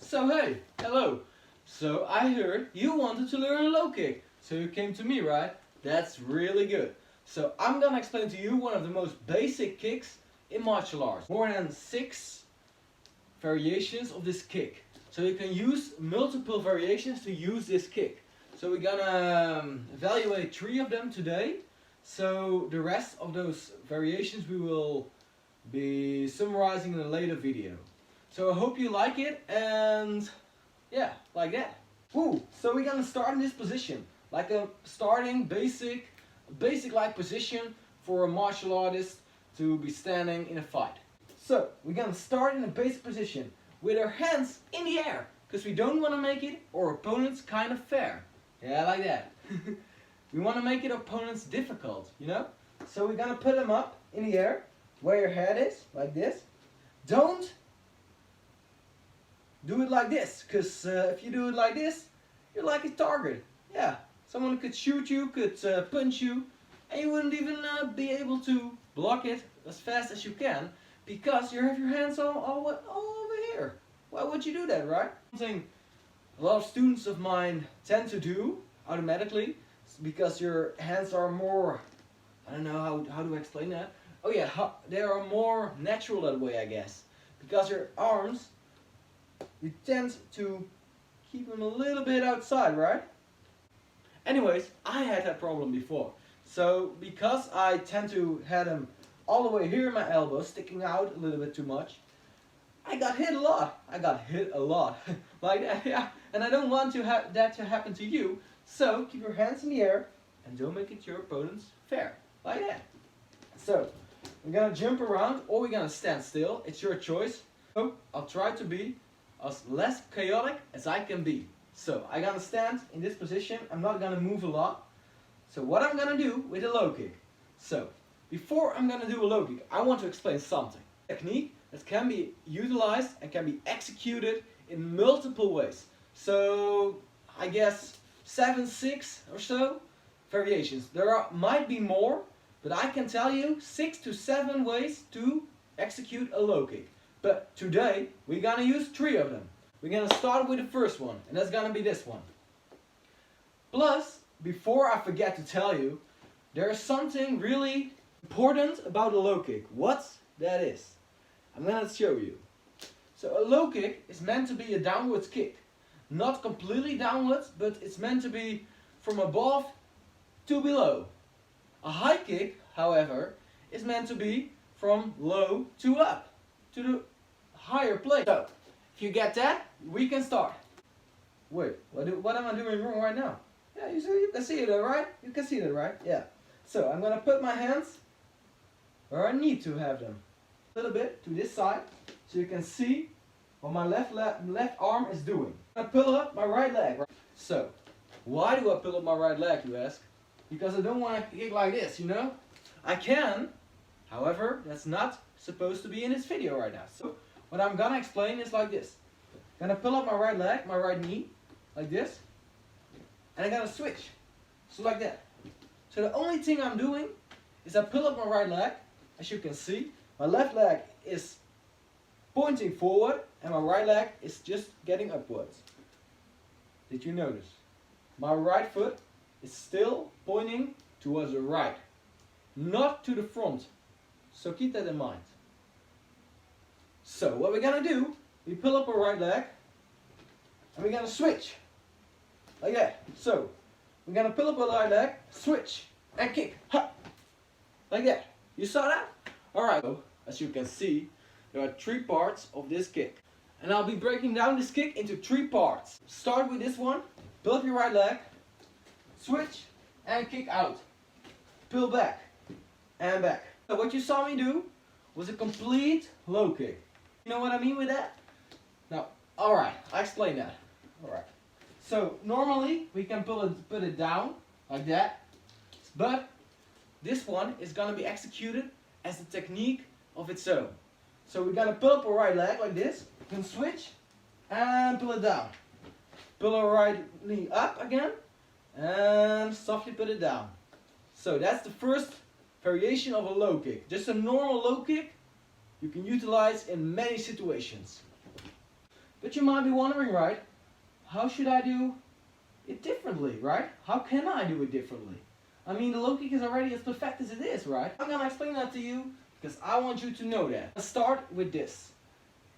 So hey, hello. So I heard you wanted to learn a low kick. So you came to me, right? That's really good. So I'm gonna explain to you one of the most basic kicks in martial arts. More than 6 variations of this kick. So you can use multiple variations to use this kick. So we're gonna evaluate 3 of them today. So the rest of those variations we will be summarizing in a later video. So I hope you like it, and yeah, like that. Woo! So we're gonna start in this position, like a starting basic like position for a martial artist to be standing in a fight. So we're gonna start in a basic position with our hands in the air, because we don't want to make it our opponents kind of fair. Yeah, like that. We want to make it opponents difficult, you know? So we're gonna put them up in the air, where your head is, like this. Don't do it like this, because if you do it like this, you're like a target. Yeah, someone could shoot you, could punch you, and you wouldn't even be able to block it as fast as you can, because you have your hands all over here. Why would you do that, right? Something a lot of students of mine tend to do automatically, because your hands are more, I don't know how to explain that. Oh yeah, they are more natural that way, I guess. Because your arms, you tend to keep them a little bit outside, right? Anyways, I had that problem before. So because I tend to have them all the way here in my elbows, sticking out a little bit too much, I got hit a lot. Like that, yeah. And I don't want that to happen to you. So keep your hands in the air and don't make it your opponents fair. Like that. So we're gonna jump around or we're gonna stand still. It's your choice. So I'll try to be as less chaotic as I can be. So I'm gonna stand in this position. I'm not gonna move a lot. So what I'm gonna do with a low kick. So before I'm gonna do a low kick, I want to explain something. Technique that can be utilized and can be executed in multiple ways. So I guess 7, 6 or so variations. There might be more, but I can tell you 6 to 7 ways to execute a low kick. But today we're gonna use 3 of them. We're gonna start with the first one, and that's gonna be this one. Plus, before I forget to tell you, there's something really important about a low kick. What that is, I'm gonna show you. So a low kick is meant to be a downwards kick. Not completely downwards, but it's meant to be from above to below. A high kick, however, is meant to be from low to up, to the higher place. So, if you get that, we can start. Wait, what am I doing wrong right now? Yeah, you can see it, right? You can see it, right? Yeah. So, I'm gonna put my hands where I need to have them. A little bit to this side, so you can see what my left arm is doing. I pull up my right leg. Right? So, why do I pull up my right leg, you ask? Because I don't want to kick like this, you know? I can, however, that's not supposed to be in this video right now. So, what I'm gonna explain is like this. I'm gonna pull up my right leg, my right knee, like this, and I'm gonna switch. So like that. So the only thing I'm doing is I pull up my right leg, as you can see. My left leg is pointing forward, and my right leg is just getting upwards. Did you notice? My right foot is still pointing towards the right, not to the front. So keep that in mind. So what we're gonna do, we pull up our right leg, and we're gonna switch. Like that. So we're gonna pull up our right leg, switch, and kick. Ha! Like that. You saw that? Alright, so as you can see, there are 3 parts of this kick. And I'll be breaking down this kick into 3 parts. Start with this one, pull up your right leg, switch, and kick out. Pull back, and back. So what you saw me do was a complete low kick. You know what I mean with that? Now, alright, I'll explain that. Alright. So normally we can put it down like that. But this one is gonna be executed as a technique of its own. So we're gonna pull up our right leg like this, then switch and pull it down. Pull our right knee up again and softly put it down. So that's the first variation of a low kick. Just a normal low kick you can utilize in many situations. But you might be wondering, right, how should I do it differently, right? How can I do it differently? I mean, the low kick is already as perfect as it is, right? I'm gonna explain that to you because I want you to know that. Let's start with this.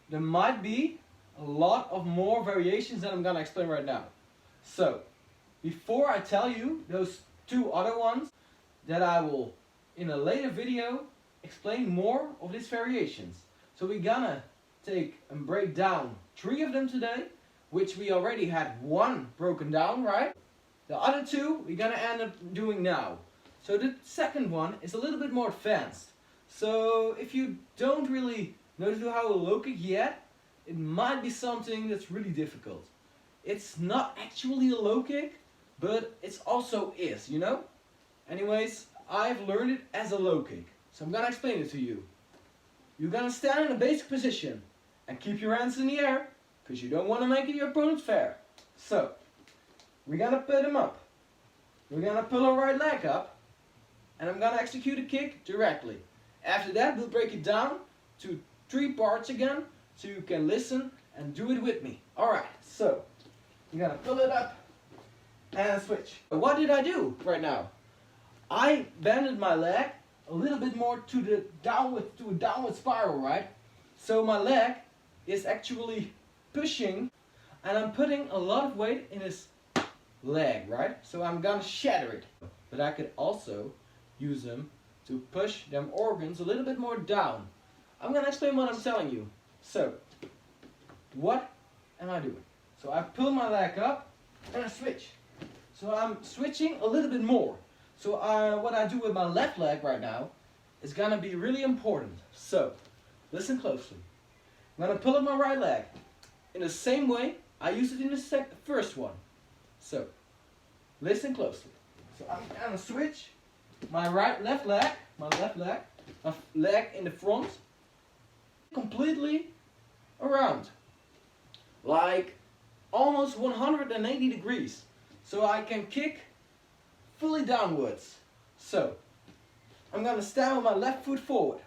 There might be a lot of more variations that I'm gonna explain right now. So, before I tell you those two other ones, that I will, in a later video, explain more of these variations. So we're gonna take and break down 3 of them today, which we already had 1 broken down, right? The other 2 we're gonna end up doing now. So the second one is a little bit more advanced. So if you don't really know how to low kick yet, it might be something that's really difficult. It's not actually a low kick, but it also is, you know? Anyways, I've learned it as a low kick. So I'm gonna explain it to you. You're gonna stand in a basic position and keep your hands in the air because you don't want to make your opponent fair. So, we're gonna put him up. We're gonna pull our right leg up and I'm gonna execute a kick directly. After that, we'll break it down to 3 parts again so you can listen and do it with me. Alright, so you're gonna pull it up and switch. What did I do right now? I bended my leg a little bit more to a downward spiral, right? So my leg is actually pushing and I'm putting a lot of weight in his leg, right? So I'm gonna shatter it. But I could also use them to push them organs a little bit more down. I'm gonna explain what I'm telling you. So, what am I doing? So I pull my leg up and I switch. So I'm switching a little bit more. So what I do with my left leg right now is gonna be really important. So, listen closely. I'm gonna pull up my right leg in the same way I used it in the first one. So, listen closely. So I'm gonna switch my left leg, my leg in the front, completely around, like almost 180 degrees. So I can kick fully downwards. So, I'm gonna stand with my left foot forward.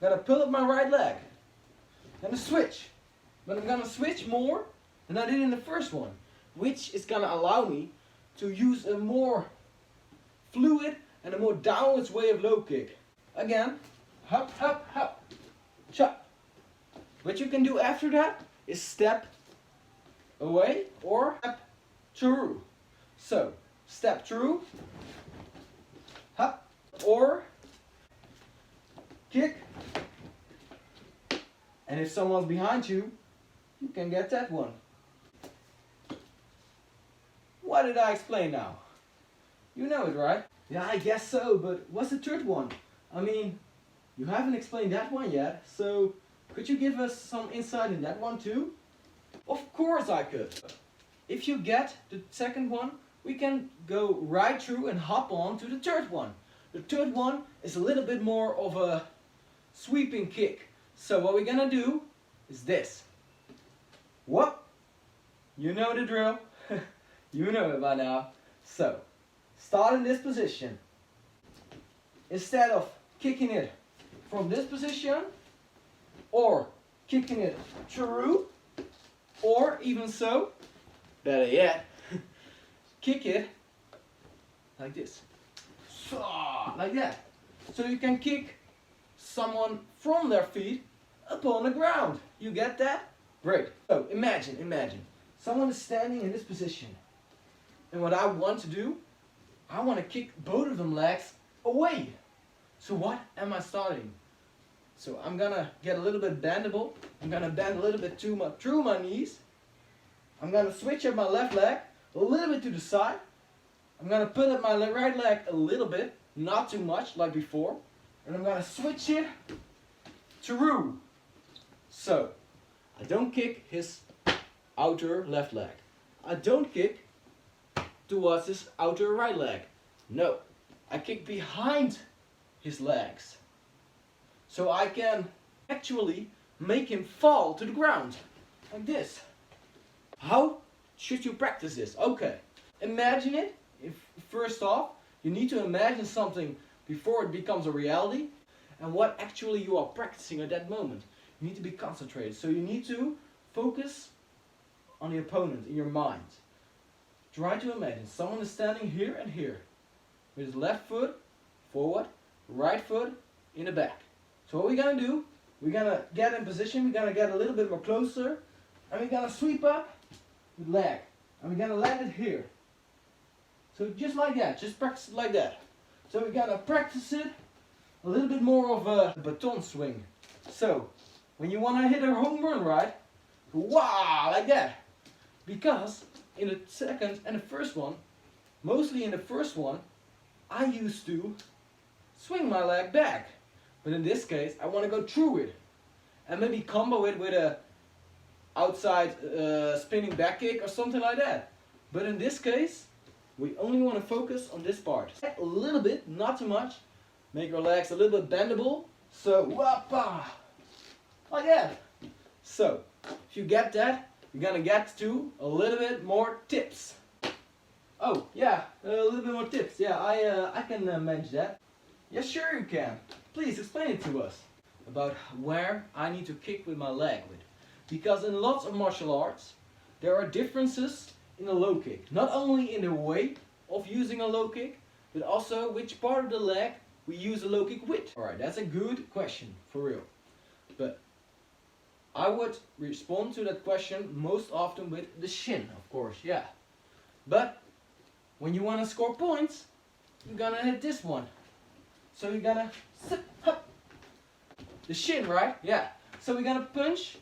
I'm gonna pull up my right leg. I'm gonna switch. But I'm gonna switch more than I did in the first one, which is gonna allow me to use a more fluid and a more downwards way of low kick. Again, hop, hop, hop, chop. What you can do after that is step away or step through. So, step through, hop, or kick. And if someone's behind you, you can get that one. What did I explain now? You know it, right? Yeah, I guess so, but what's the third one? I mean, you haven't explained that one yet, so could you give us some insight in that one too? Of course I could. If you get the second one, we can go right through and hop on to the third one. The third one is a little bit more of a sweeping kick. So what we're gonna do is this. Whoop! You know the drill. You know it by now. So, start in this position. Instead of kicking it from this position, or kicking it through, or even so, better yet, kick it like this. Like that. So you can kick someone from their feet upon the ground. You get that? Great. So imagine. Someone is standing in this position. And what I want to do, I want to kick both of them legs away. So what am I starting? So I'm gonna get a little bit bendable. I'm gonna bend a little bit through my knees. I'm gonna switch up my left leg a little bit to the side. I'm gonna put up my right leg a little bit, not too much like before. And I'm gonna switch it through. So, I don't kick his outer left leg. I don't kick towards his outer right leg. No, I kick behind his legs. So I can actually make him fall to the ground, like this. How should you practice this? Okay, imagine it. First off, you need to imagine something before it becomes a reality, and what actually you are practicing at that moment. You need to be concentrated. So you need to focus on the opponent in your mind. Try to imagine someone is standing here and here, with his left foot forward, right foot in the back. So what we're gonna do, we're gonna get in position, we're gonna get a little bit more closer, and we're gonna sweep up with leg, and we're gonna land it here. So just like that, just practice it like that. So we're gonna practice it a little bit more of a baton swing. So when you wanna hit a home run, right? Wow, like that. Because in the second and the first one, mostly in the first one, I used to swing my leg back. But in this case, I want to go through it. And maybe combo it with a outside spinning back kick or something like that. But in this case, we only want to focus on this part. A little bit, not too much. Make your legs a little bit bendable. So, whoppa, like that. So, if you get that, you're gonna get to a little bit more tips. Oh, yeah, a little bit more tips. Yeah, I can manage that. Yeah, sure you can. Please explain it to us about where I need to kick with my leg with. Because in lots of martial arts, there are differences in a low kick. Not only in the way of using a low kick, but also which part of the leg we use a low kick with. Alright, that's a good question, for real. But I would respond to that question most often with the shin, of course, yeah. But when you want to score points, you're gonna hit this one. So you're gonna sit up. The shin, right? Yeah. So we're gonna punch.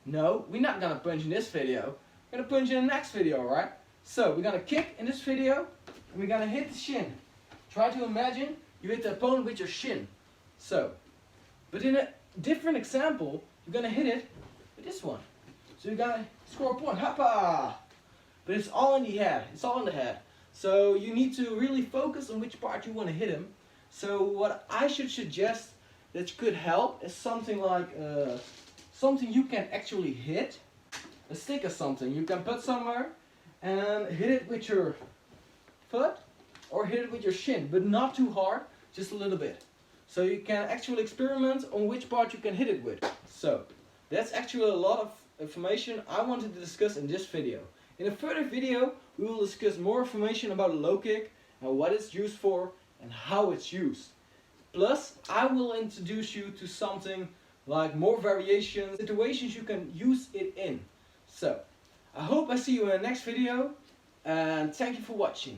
No, we're not gonna punch in this video. We're gonna punch in the next video, right? So we're gonna kick in this video, and we're gonna hit the shin. Try to imagine you hit the opponent with your shin. So, but in a different example, you're gonna hit it with this one. So you're gonna score a point. Hoppa! But it's all in the head. It's all in the head. So you need to really focus on which part you want to hit him. So what I should suggest that could help is something like something you can actually hit. A stick or something you can put somewhere and hit it with your foot or hit it with your shin, but not too hard, just a little bit. So you can actually experiment on which part you can hit it with. So that's actually a lot of information I wanted to discuss in this video. In a further video, we will discuss more information about a low kick and what it's used for and how it's used. Plus, I will introduce you to something like more variations, situations you can use it in. So, I hope I see you in the next video and thank you for watching.